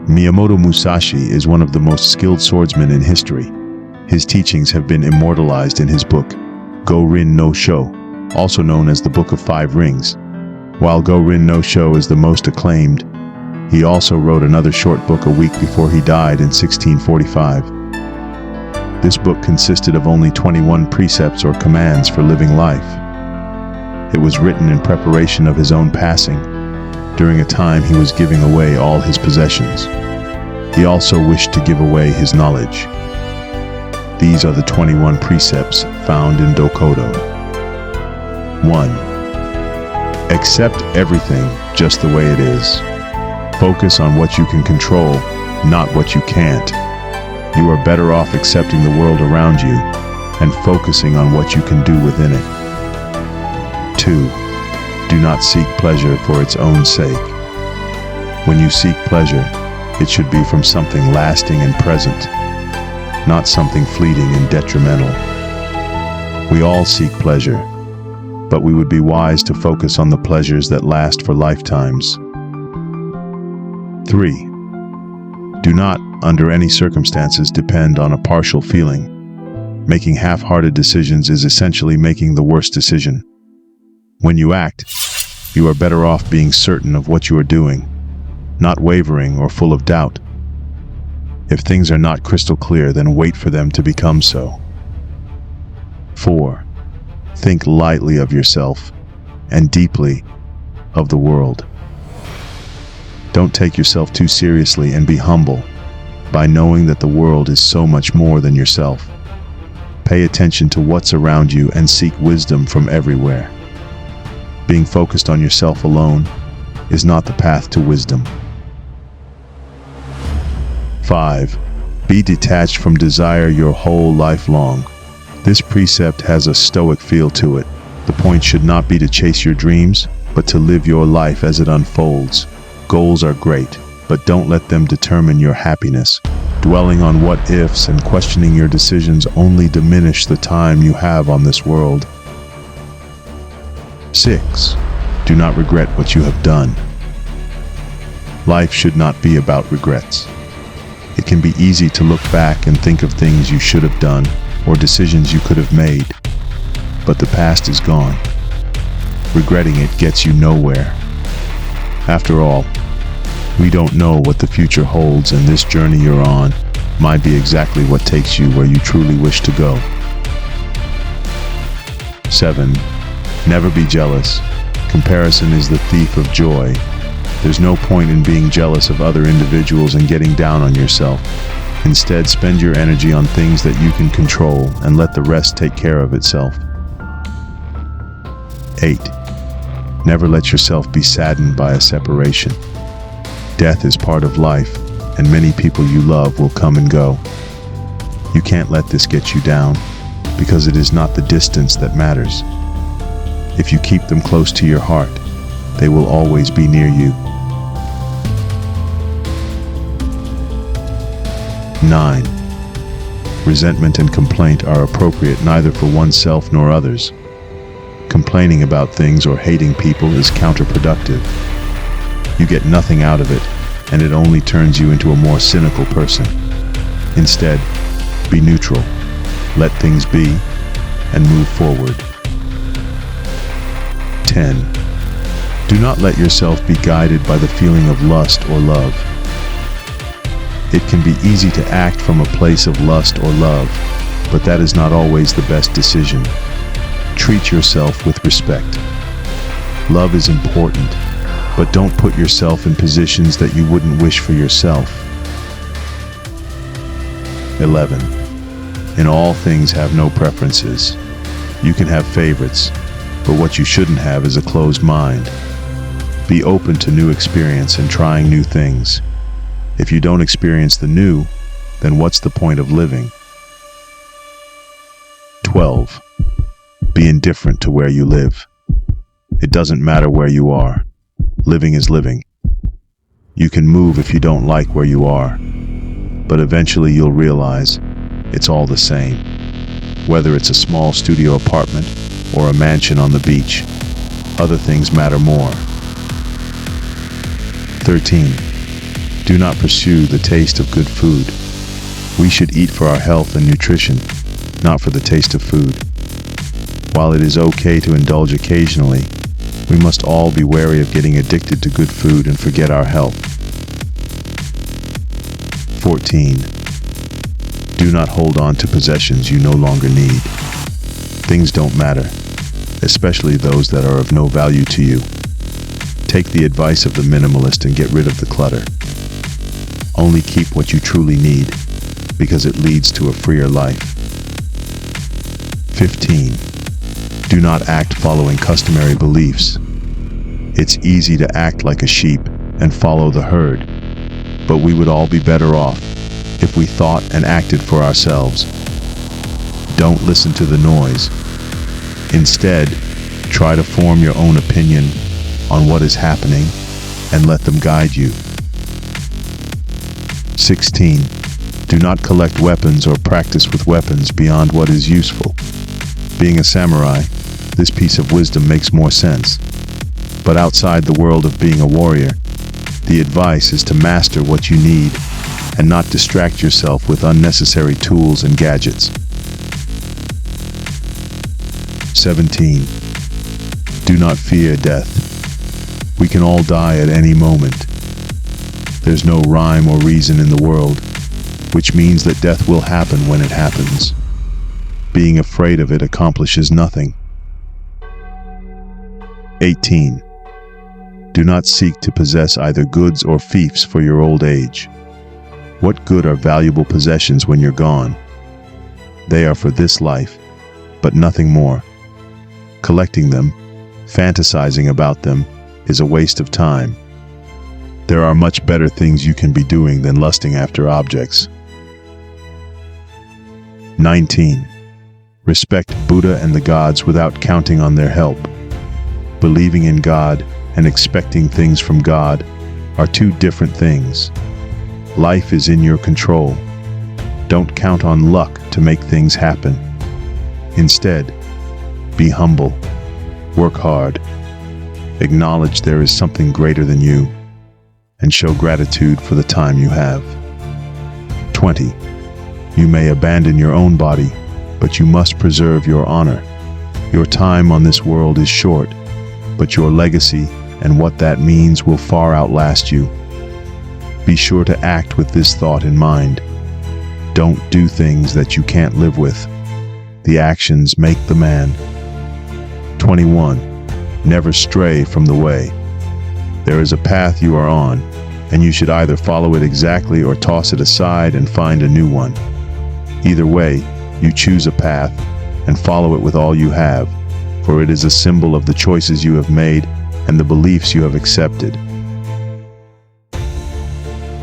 Miyamoto Musashi is one of the most skilled swordsmen in history. His teachings have been immortalized in his book, Go-Rin no Sho, also known as the Book of Five Rings. While Go-Rin no Sho is the most acclaimed, he also wrote another short book a week before he died in 1645. This book consisted of only 21 precepts or commands for living life. It was written in preparation of his own passing, during a time he was giving away all his possessions. He also wished to give away his knowledge. These are the 21 precepts found in Dokkōdō. 1. Accept everything just the way it is. Focus on what you can control, not what you can't. You are better off accepting the world around you and focusing on what you can do within it. 2. Do not seek pleasure for its own sake. When you seek pleasure, it should be from something lasting and present, not something fleeting and detrimental. We all seek pleasure, but we would be wise to focus on the pleasures that last for lifetimes. 3. Do not, under any circumstances, depend on a partial feeling. Making half-hearted decisions is essentially making the worst decision. When you act, you are better off being certain of what you are doing, not wavering or full of doubt. If things are not crystal clear, then wait for them to become so. 4. Think lightly of yourself and deeply of the world. Don't take yourself too seriously and be humble by knowing that the world is so much more than yourself. Pay attention to what's around you and seek wisdom from everywhere. Being focused on yourself alone is not the path to wisdom. 5. Be detached from desire your whole life long. This precept has a stoic feel to it. The point should not be to chase your dreams, but to live your life as it unfolds. Goals are great, but don't let them determine your happiness. Dwelling on what-ifs and questioning your decisions only diminish the time you have on this world. 6. Do not regret what you have done. Life should not be about regrets. It can be easy to look back and think of things you should have done or decisions you could have made, but the past is gone. Regretting it gets you nowhere. After all, we don't know what the future holds, and this journey you're on might be exactly what takes you where you truly wish to go. 7. Never be jealous. Comparison is the thief of joy. There's no point in being jealous of other individuals and getting down on yourself. Instead, spend your energy on things that you can control and let the rest take care of itself. 8. Never let yourself be saddened by a separation. Death is part of life, and many people you love will come and go. You can't let this get you down, because it is not the distance that matters. If you keep them close to your heart, they will always be near you. 9. Resentment and complaint are appropriate neither for oneself nor others. Complaining about things or hating people is counterproductive. You get nothing out of it, and it only turns you into a more cynical person. Instead, be neutral, let things be, and move forward. 10. Do not let yourself be guided by the feeling of lust or love. It can be easy to act from a place of lust or love, but that is not always the best decision. Treat yourself with respect. Love is important, but don't put yourself in positions that you wouldn't wish for yourself. 11. In all things have no preferences. You can have favorites, but what you shouldn't have is a closed mind. Be open to new experience and trying new things. If you don't experience the new, then what's the point of living? 12. Be indifferent to where you live. It doesn't matter where you are. Living is living. You can move if you don't like where you are, but eventually you'll realize it's all the same. Whether it's a small studio apartment or a mansion on the beach, other things matter more. 13. Do not pursue the taste of good food. We should eat for our health and nutrition, not for the taste of food. While it is okay to indulge occasionally, we must all be wary of getting addicted to good food and forget our health. 14. Do not hold on to possessions you no longer need. Things don't matter, especially those that are of no value to you. Take the advice of the minimalist and get rid of the clutter. Only keep what you truly need, because it leads to a freer life. 15. Do not act following customary beliefs. It's easy to act like a sheep and follow the herd, but we would all be better off if we thought and acted for ourselves. Don't listen to the noise. Instead, try to form your own opinion on what is happening and let them guide you. 16. Do not collect weapons or practice with weapons beyond what is useful. Being a samurai, this piece of wisdom makes more sense. But outside the world of being a warrior, the advice is to master what you need and not distract yourself with unnecessary tools and gadgets. 17. Do not fear death. We can all die at any moment. There's no rhyme or reason in the world, which means that death will happen when it happens. Being afraid of it accomplishes nothing. 18. Do not seek to possess either goods or fiefs for your old age. What good are valuable possessions when you're gone? They are for this life, but nothing more. Collecting them, fantasizing about them, is a waste of time. There are much better things you can be doing than lusting after objects. 19. Respect Buddha and the gods without counting on their help. Believing in God and expecting things from God are two different things. Life is in your control. Don't count on luck to make things happen. Instead, be humble, work hard, acknowledge there is something greater than you, and show gratitude for the time you have. 20. You may abandon your own body, but you must preserve your honor. Your time on this world is short, but your legacy and what that means will far outlast you. Be sure to act with this thought in mind. Don't do things that you can't live with. The actions make the man. 21. Never stray from the way. There is a path you are on, and you should either follow it exactly or toss it aside and find a new one. Either way, you choose a path and follow it with all you have, for it is a symbol of the choices you have made and the beliefs you have accepted.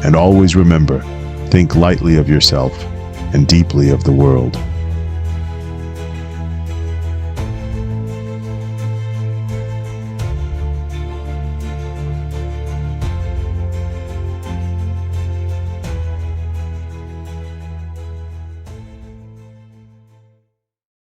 And always remember, think lightly of yourself and deeply of the world.